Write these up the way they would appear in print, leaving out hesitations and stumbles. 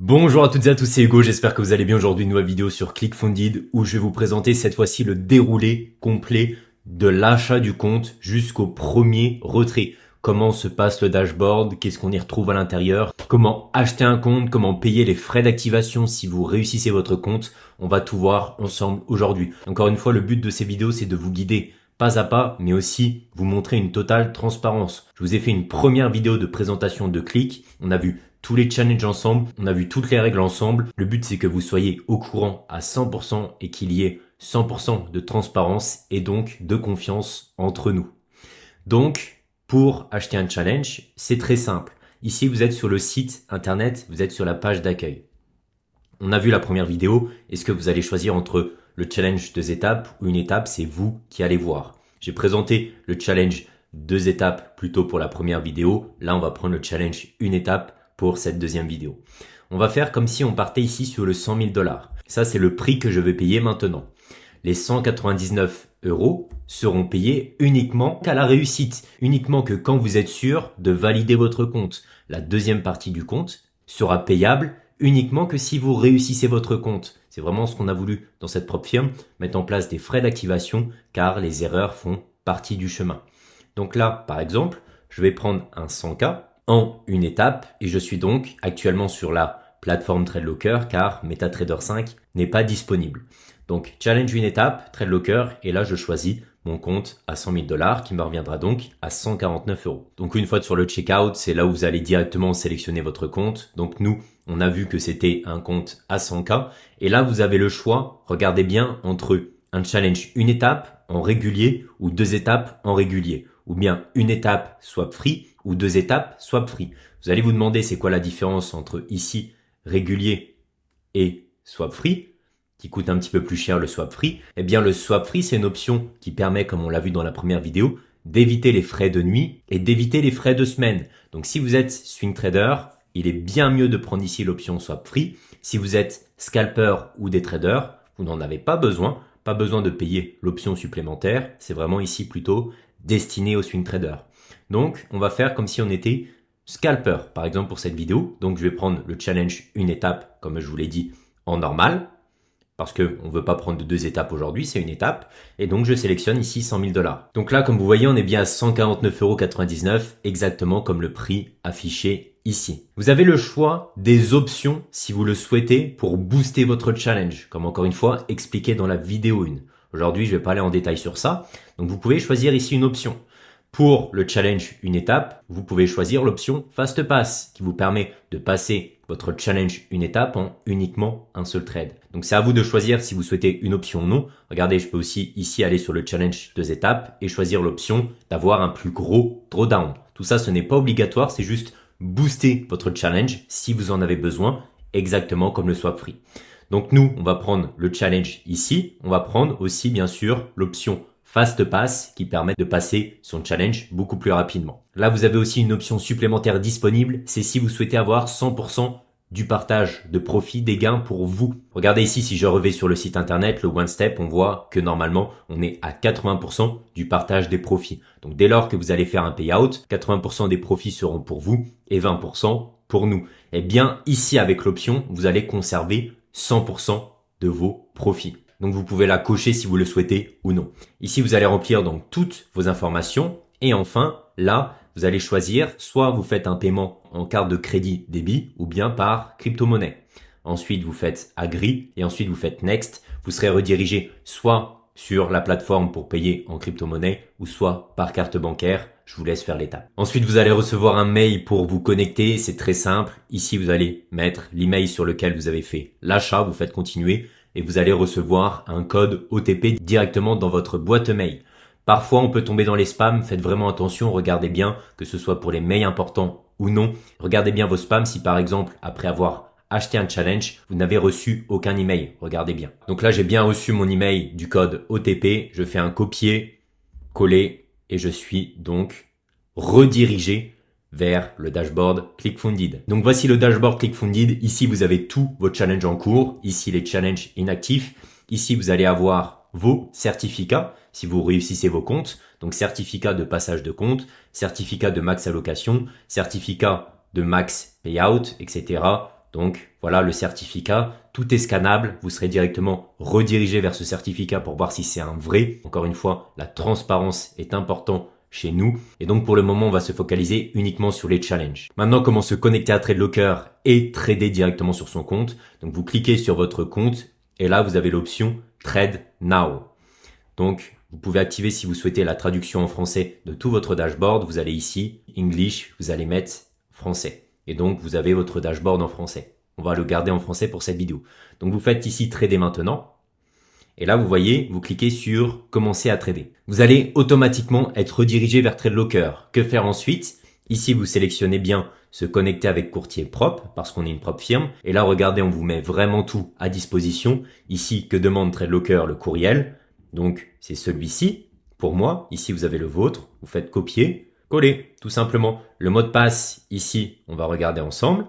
Bonjour à toutes et à tous, c'est Hugo, j'espère que vous allez bien. Aujourd'hui, une nouvelle vidéo sur ClickFunded où je vais vous présenter cette fois-ci le déroulé complet de l'achat du compte jusqu'au premier retrait. Comment se passe le dashboard, qu'est-ce qu'on y retrouve à l'intérieur, comment acheter un compte, comment payer les frais d'activation si vous réussissez votre compte. On va tout voir ensemble aujourd'hui. Encore une fois, le but de ces vidéos, c'est de vous guider pas à pas, mais aussi vous montrer une totale transparence. Je vous ai fait une première vidéo de présentation de Click. On a vu tous les challenges ensemble, on a vu toutes les règles ensemble. Le but, c'est que vous soyez au courant à 100% et qu'il y ait 100% de transparence et donc de confiance entre nous. Donc, pour acheter un challenge, c'est très simple. Ici, vous êtes sur le site internet, vous êtes sur la page d'accueil. On a vu la première vidéo. Est-ce que vous allez choisir entre le challenge 2 étapes ou une étape? C'est vous qui allez voir. J'ai présenté le challenge 2 étapes plutôt pour la première vidéo. Là, on va prendre le challenge 1 étape pour cette deuxième vidéo. On va faire comme si on partait ici sur le 100 000 $. Ça, c'est le prix que je vais payer maintenant. Les 199 € seront payés uniquement qu'à la réussite, uniquement que quand vous êtes sûr de valider votre compte. La deuxième partie du compte sera payable uniquement que si vous réussissez votre compte. C'est vraiment ce qu'on a voulu dans cette propre firme, mettre en place des frais d'activation car les erreurs font partie du chemin. Donc là, par exemple, je vais prendre un 100K en une étape et je suis donc actuellement sur la plateforme TradeLocker car MetaTrader 5 n'est pas disponible. Donc challenge une étape, TradeLocker, et là je choisis mon compte à 100 000 $ qui me reviendra donc à 149 €. Donc une fois sur le checkout, c'est là où vous allez directement sélectionner votre compte. Donc nous, on a vu que c'était un compte à 100K et là vous avez le choix, regardez bien, entre un challenge une étape en régulier ou 2 étapes en régulier, ou bien une étape swap free ou 2 étapes swap free. Vous allez vous demander c'est quoi la différence entre ici régulier et swap free, qui coûte un petit peu plus cher le swap free. Eh bien le swap free, c'est une option qui permet, comme on l'a vu dans la première vidéo, d'éviter les frais de nuit et d'éviter les frais de semaine. Donc si vous êtes swing trader, il est bien mieux de prendre ici l'option swap free. Si vous êtes scalper ou des traders, vous n'en avez pas besoin de payer l'option supplémentaire. C'est vraiment ici plutôt destiné aux swing traders. Donc on va faire comme si on était scalper, par exemple pour cette vidéo. Donc je vais prendre le challenge une étape, comme je vous l'ai dit, en normal, parce qu'on ne veut pas prendre de 2 étapes aujourd'hui, c'est une étape. Et donc, je sélectionne ici 100 000 $. Donc là, comme vous voyez, on est bien à 149,99 €, exactement comme le prix affiché ici. Vous avez le choix des options si vous le souhaitez pour booster votre challenge, comme encore une fois expliqué dans la vidéo 1. Aujourd'hui, je vais pas aller en détail sur ça. Donc, vous pouvez choisir ici une option. Pour le challenge une étape, vous pouvez choisir l'option Fast Pass qui vous permet de passer votre challenge une étape en uniquement un seul trade. Donc c'est à vous de choisir si vous souhaitez une option ou non. Regardez, je peux aussi ici aller sur le challenge 2 étapes et choisir l'option d'avoir un plus gros drawdown. Tout ça, ce n'est pas obligatoire, c'est juste booster votre challenge si vous en avez besoin, exactement comme le swap free. Donc nous, on va prendre le challenge ici. On va prendre aussi bien sûr l'option Fast Pass qui permet de passer son challenge beaucoup plus rapidement. Là, vous avez aussi une option supplémentaire disponible, c'est si vous souhaitez avoir 100% du partage de profit des gains pour vous. Regardez ici, si je reviens sur le site internet, le One Step, on voit que normalement, on est à 80% du partage des profits. Donc dès lors que vous allez faire un payout, 80% des profits seront pour vous et 20% pour nous. Et bien ici, avec l'option, vous allez conserver 100% de vos profits. Donc vous pouvez la cocher si vous le souhaitez ou non. Ici, vous allez remplir donc toutes vos informations. Et enfin, là, vous allez choisir soit vous faites un paiement en carte de crédit débit ou bien par crypto-monnaie. Ensuite, vous faites Agree et ensuite vous faites Next. Vous serez redirigé soit sur la plateforme pour payer en crypto-monnaie ou soit par carte bancaire. Je vous laisse faire l'étape. Ensuite, vous allez recevoir un mail pour vous connecter. C'est très simple. Ici, vous allez mettre l'email sur lequel vous avez fait l'achat. Vous faites continuer. Et vous allez recevoir un code OTP directement dans votre boîte mail. Parfois, on peut tomber dans les spams. Faites vraiment attention. Regardez bien que ce soit pour les mails importants ou non. Regardez bien vos spams si par exemple, après avoir acheté un challenge, vous n'avez reçu aucun email. Regardez bien. Donc là, j'ai bien reçu mon email du code OTP. Je fais un copier-coller et je suis donc redirigé vers le dashboard ClickFunded. Donc voici le dashboard ClickFunded. Ici, vous avez tous vos challenges en cours. Ici, les challenges inactifs. Ici, vous allez avoir vos certificats si vous réussissez vos comptes. Donc certificat de passage de compte, certificat de max allocation, certificat de max payout, etc. Donc voilà le certificat, tout est scannable, vous serez directement redirigé vers ce certificat pour voir si c'est un vrai. Encore une fois, la transparence est importante chez nous. Et donc pour le moment, on va se focaliser uniquement sur les challenges. Maintenant, comment se connecter à TradeLocker et trader directement sur son compte. Donc vous cliquez sur votre compte et là, vous avez l'option Trade Now. Donc vous pouvez activer si vous souhaitez la traduction en français de tout votre dashboard. Vous allez ici, English, vous allez mettre français. Et donc vous avez votre dashboard en français. On va le garder en français pour cette vidéo. Donc vous faites ici Trader maintenant. Et là, vous voyez, vous cliquez sur Commencer à trader. Vous allez automatiquement être redirigé vers TradeLocker. Que faire ensuite? Ici, vous sélectionnez bien se connecter avec courtier propre parce qu'on est une propre firme. Et là, regardez, on vous met vraiment tout à disposition. Ici, que demande TradeLocker? Le courriel. Donc, c'est celui-ci. Pour moi, ici, vous avez le vôtre. Vous faites copier, coller, tout simplement. Le mot de passe, ici, on va regarder ensemble.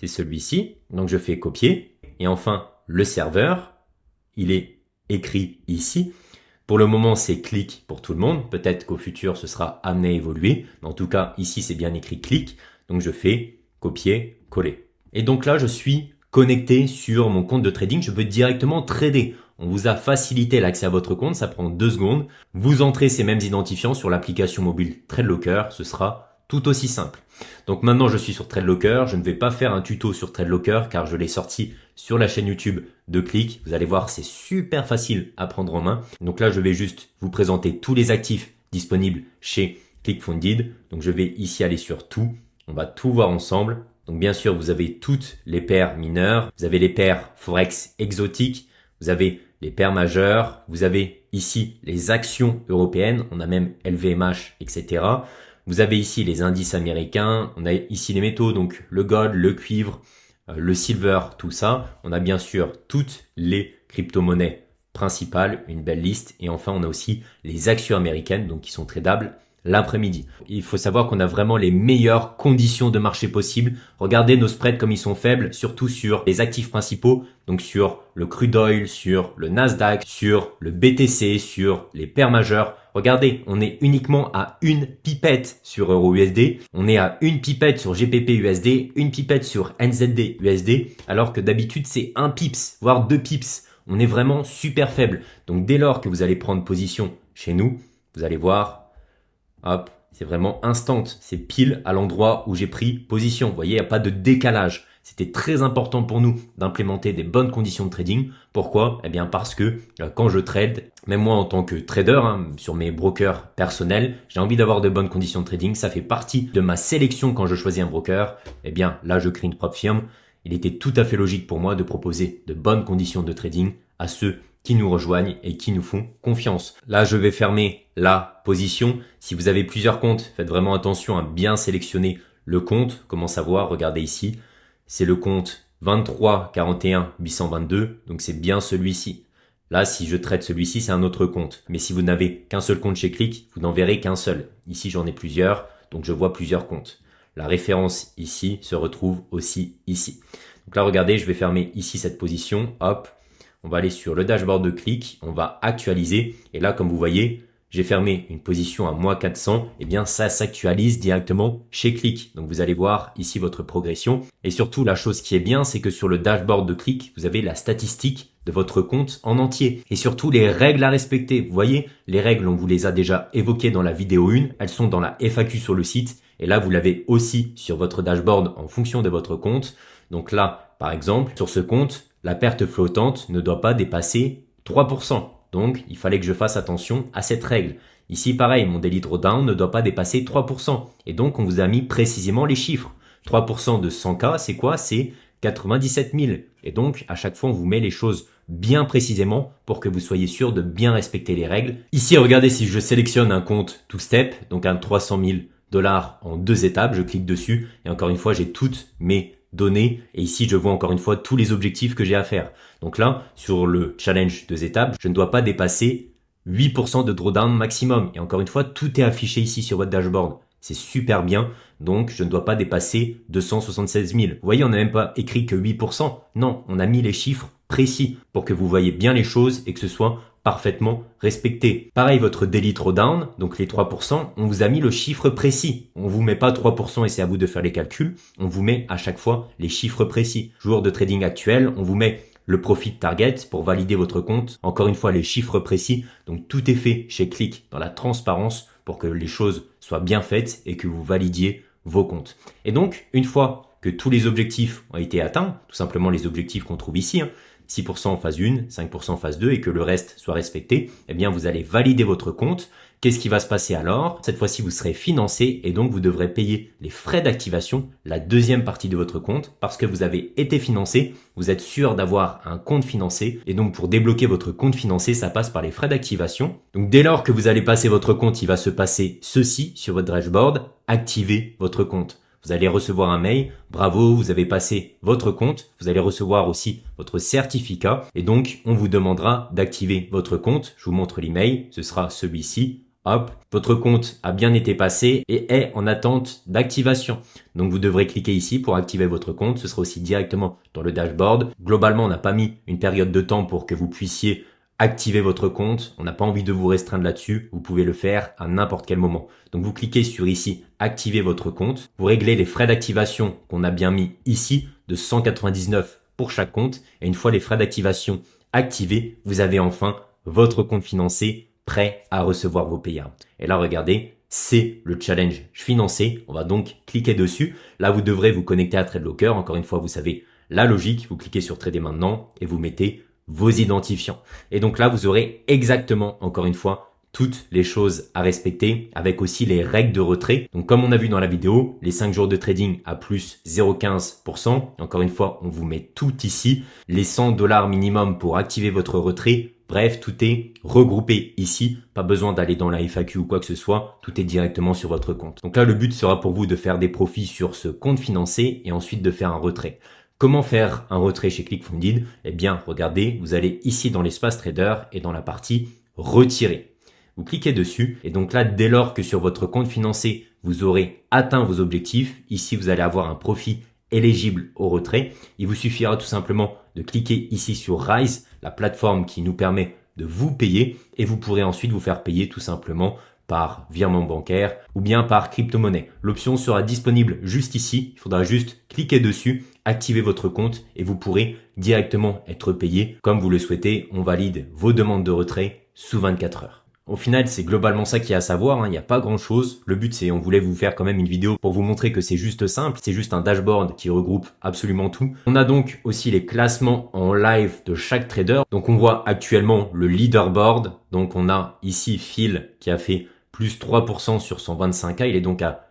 C'est celui-ci. Donc, je fais copier. Et enfin, le serveur, il est écrit ici. Pour le moment, c'est clic pour tout le monde. Peut-être qu'au futur, ce sera amené à évoluer. Mais en tout cas, ici, c'est bien écrit clic. Donc, je fais copier, coller. Et donc là, je suis connecté sur mon compte de trading. Je peux directement trader. On vous a facilité l'accès à votre compte. Ça prend 2 secondes. Vous entrez ces mêmes identifiants sur l'application mobile TradeLocker. Ce sera tout aussi simple. Donc maintenant, je suis sur TradeLocker. Je ne vais pas faire un tuto sur TradeLocker car je l'ai sorti sur la chaîne YouTube de Click. Vous allez voir, c'est super facile à prendre en main. Donc là, je vais juste vous présenter tous les actifs disponibles chez ClickFunded. Donc je vais ici aller sur tout. On va tout voir ensemble. Donc bien sûr, vous avez toutes les paires mineures. Vous avez les paires Forex exotiques. Vous avez les paires majeures. Vous avez ici les actions européennes. On a même LVMH, etc. Vous avez ici les indices américains, on a ici les métaux, donc le gold, le cuivre, le silver, tout ça. On a bien sûr toutes les crypto-monnaies principales, une belle liste. Et enfin, on a aussi les actions américaines, donc qui sont tradables l'après-midi. Il faut savoir qu'on a vraiment les meilleures conditions de marché possibles. Regardez nos spreads comme ils sont faibles, surtout sur les actifs principaux, donc sur le crude oil, sur le Nasdaq, sur le BTC, sur les paires majeures. Regardez, on est uniquement à une pipette sur EURUSD, on est à une pipette sur GBP USD, une pipette sur NZD USD, alors que d'habitude c'est 1 pips, voire 2 pips. On est vraiment super faible. Donc dès lors que vous allez prendre position chez nous, vous allez voir, hop, c'est vraiment instant. C'est pile à l'endroit où j'ai pris position. Vous voyez, il n'y a pas de décalage. C'était très important pour nous d'implémenter des bonnes conditions de trading. Pourquoi? Eh bien parce que quand je trade, même moi en tant que trader, sur mes brokers personnels, j'ai envie d'avoir de bonnes conditions de trading. Ça fait partie de ma sélection quand je choisis un broker. Eh bien là, je crée une propre firme. Il était tout à fait logique pour moi de proposer de bonnes conditions de trading à ceux qui nous rejoignent et qui nous font confiance. Là, je vais fermer la position. Si vous avez plusieurs comptes, faites vraiment attention à bien sélectionner le compte. Comment savoir? Regardez ici. C'est le compte 23 41 822. Donc, c'est bien celui-ci. Là, si je traite celui-ci, c'est un autre compte. Mais si vous n'avez qu'un seul compte chez Click, vous n'en verrez qu'un seul. Ici, j'en ai plusieurs. Donc, je vois plusieurs comptes. La référence ici se retrouve aussi ici. Donc là, regardez, je vais fermer ici cette position. Hop. On va aller sur le dashboard de Click, on va actualiser. Et là, comme vous voyez, j'ai fermé une position à moins 400. Eh bien, ça s'actualise directement chez Click. Donc, vous allez voir ici votre progression. Et surtout, la chose qui est bien, c'est que sur le dashboard de Click, vous avez la statistique de votre compte en entier. Et surtout, les règles à respecter. Vous voyez, les règles, on vous les a déjà évoquées dans la vidéo 1. Elles sont dans la FAQ sur le site. Et là, vous l'avez aussi sur votre dashboard en fonction de votre compte. Donc là, par exemple, sur ce compte, la perte flottante ne doit pas dépasser 3%. Donc, il fallait que je fasse attention à cette règle. Ici, pareil, mon daily drawdown ne doit pas dépasser 3%. Et donc, on vous a mis précisément les chiffres. 3% de 100K, c'est quoi? C'est 97 000. Et donc, à chaque fois, on vous met les choses bien précisément pour que vous soyez sûr de bien respecter les règles. Ici, regardez, si je sélectionne un compte two-step, donc un 300 000 $ en 2 étapes, je clique dessus et encore une fois, j'ai toutes mes données et ici je vois encore une fois tous les objectifs que j'ai à faire. Donc là, sur le challenge 2 étapes, je ne dois pas dépasser 8% de drawdown maximum. Et encore une fois, tout est affiché ici sur votre dashboard. C'est super bien. Donc, je ne dois pas dépasser 276 000. Vous voyez, on n'a même pas écrit que 8%. Non, on a mis les chiffres précis pour que vous voyez bien les choses et que ce soit parfaitement respecté. Pareil, votre daily drawdown, donc les 3%, on vous a mis le chiffre précis. On vous met pas 3% et c'est à vous de faire les calculs. On vous met à chaque fois les chiffres précis. Jour de trading actuel, on vous met le profit target pour valider votre compte. Encore une fois, les chiffres précis. Donc tout est fait chez Click dans la transparence pour que les choses soient bien faites et que vous validiez vos comptes. Et donc, une fois que tous les objectifs ont été atteints, tout simplement les objectifs qu'on trouve ici, 6% en phase 1, 5% en phase 2 et que le reste soit respecté, eh bien vous allez valider votre compte. Qu'est-ce qui va se passer alors? Cette fois-ci, vous serez financé et donc vous devrez payer les frais d'activation, la deuxième partie de votre compte, parce que vous avez été financé, vous êtes sûr d'avoir un compte financé et donc pour débloquer votre compte financé, ça passe par les frais d'activation. Donc dès lors que vous allez passer votre compte, il va se passer ceci sur votre dashboard, activez votre compte. Vous allez recevoir un mail, bravo, vous avez passé votre compte. Vous allez recevoir aussi votre certificat et donc on vous demandera d'activer votre compte. Je vous montre l'email, ce sera celui-ci. Hop, votre compte a bien été passé et est en attente d'activation. Donc vous devrez cliquer ici pour activer votre compte. Ce sera aussi directement dans le dashboard. Globalement, on n'a pas mis une période de temps pour que vous puissiez activez votre compte. On n'a pas envie de vous restreindre là-dessus. Vous pouvez le faire à n'importe quel moment. Donc, vous cliquez sur ici, activez votre compte. Vous réglez les frais d'activation qu'on a bien mis ici de 199 pour chaque compte. Et une fois les frais d'activation activés, vous avez enfin votre compte financé prêt à recevoir vos payouts. Et là, regardez, c'est le challenge financé. On va donc cliquer dessus. Là, vous devrez vous connecter à TradeLocker. Encore une fois, vous savez la logique. Vous cliquez sur Trader maintenant et vous mettez vos identifiants. Et donc là, vous aurez exactement, encore une fois, toutes les choses à respecter avec aussi les règles de retrait. Donc comme on a vu dans la vidéo, les 5 jours de trading à plus 0,15%. Encore une fois, on vous met tout ici. Les $100 minimum pour activer votre retrait. Bref, tout est regroupé ici. Pas besoin d'aller dans la FAQ ou quoi que ce soit. Tout est directement sur votre compte. Donc là, le but sera pour vous de faire des profits sur ce compte financé et ensuite de faire un retrait. Comment faire un retrait chez ClickFunded? Eh bien, regardez, vous allez ici dans l'espace trader et dans la partie retirer. Vous cliquez dessus et donc là, dès lors que sur votre compte financé, vous aurez atteint vos objectifs, ici, vous allez avoir un profit éligible au retrait. Il vous suffira tout simplement de cliquer ici sur Rise, la plateforme qui nous permet de vous payer et vous pourrez ensuite vous faire payer tout simplement par virement bancaire ou bien par crypto-monnaie. L'option sera disponible juste ici. Il faudra juste cliquer dessus, activer votre compte et vous pourrez directement être payé. Comme vous le souhaitez, on valide vos demandes de retrait sous 24 heures. Au final, c'est globalement ça qu'il y a à savoir. Il n'y a pas grand chose. Le but, c'est, on voulait vous faire quand même une vidéo pour vous montrer que c'est juste simple. C'est juste un dashboard qui regroupe absolument tout. On a donc aussi les classements en live de chaque trader. Donc, on voit actuellement le leaderboard. Donc, on a ici Phil qui a fait plus 3% sur son 25K. Il est donc à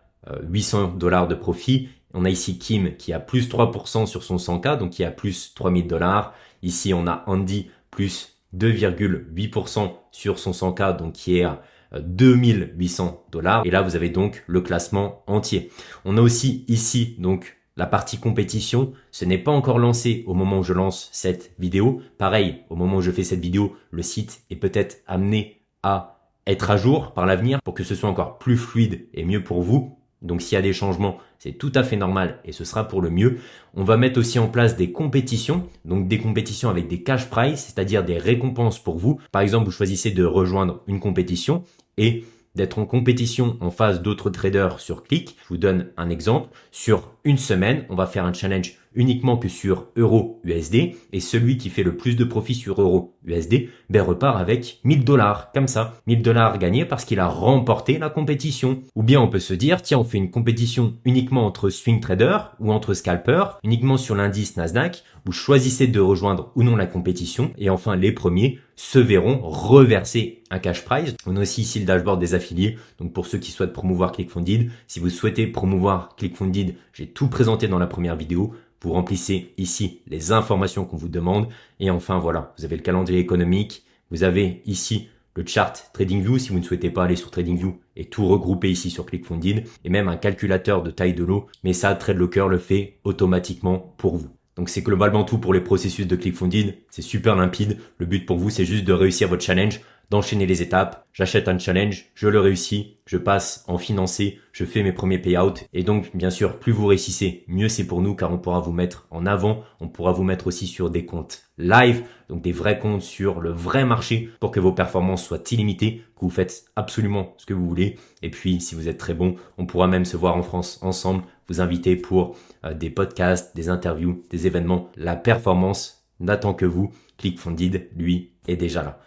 $800 de profit. On a ici Kim qui a plus 3% sur son 100K, donc qui a plus $3000. Ici, on a Andy plus 2,8% sur son 100K, donc qui est à $2800. Et là, vous avez donc le classement entier. On a aussi ici, donc, la partie compétition. Ce n'est pas encore lancé au moment où je lance cette vidéo. Pareil, au moment où je fais cette vidéo, le site est peut-être amené à être à jour par l'avenir pour que ce soit encore plus fluide et mieux pour vous. Donc s'il y a des changements, c'est tout à fait normal et ce sera pour le mieux. On va mettre aussi en place des compétitions, donc des compétitions avec des cash prize, c'est-à-dire des récompenses pour vous. Par exemple, vous choisissez de rejoindre une compétition et d'être en compétition en face d'autres traders sur Click. Je vous donne un exemple. Sur une semaine, on va faire un challenge uniquement que sur Euro-USD et celui qui fait le plus de profit sur Euro-USD repart avec $1000 comme ça. $1000 gagnés parce qu'il a remporté la compétition. Ou bien on peut se dire, tiens, on fait une compétition uniquement entre swing traders ou entre scalpers, uniquement sur l'indice Nasdaq. Vous choisissez de rejoindre ou non la compétition et enfin les premiers se verront reverser un cash prize. On a aussi ici le dashboard des affiliés. Donc pour ceux qui souhaitent promouvoir ClickFunded, si vous souhaitez promouvoir ClickFunded, j'ai tout présenté dans la première vidéo. Vous remplissez ici les informations qu'on vous demande. Et enfin, voilà, vous avez le calendrier économique. Vous avez ici le chart TradingView si vous ne souhaitez pas aller sur TradingView et tout regrouper ici sur ClickFunded. Et même un calculateur de taille de lot. Mais ça, TradeLocker le fait automatiquement pour vous. Donc c'est globalement tout pour les processus de ClickFunded. C'est super limpide. Le but pour vous, c'est juste de réussir votre challenge, d'enchaîner les étapes. J'achète un challenge, je le réussis, je passe en financé, je fais mes premiers payouts. Et donc, bien sûr, plus vous réussissez, mieux c'est pour nous car on pourra vous mettre en avant. On pourra vous mettre aussi sur des comptes live, donc des vrais comptes sur le vrai marché pour que vos performances soient illimitées, que vous faites absolument ce que vous voulez. Et puis, si vous êtes très bon, on pourra même se voir en France ensemble, vous inviter pour des podcasts, des interviews, des événements. La performance n'attend que vous. ClickFunded, lui, est déjà là.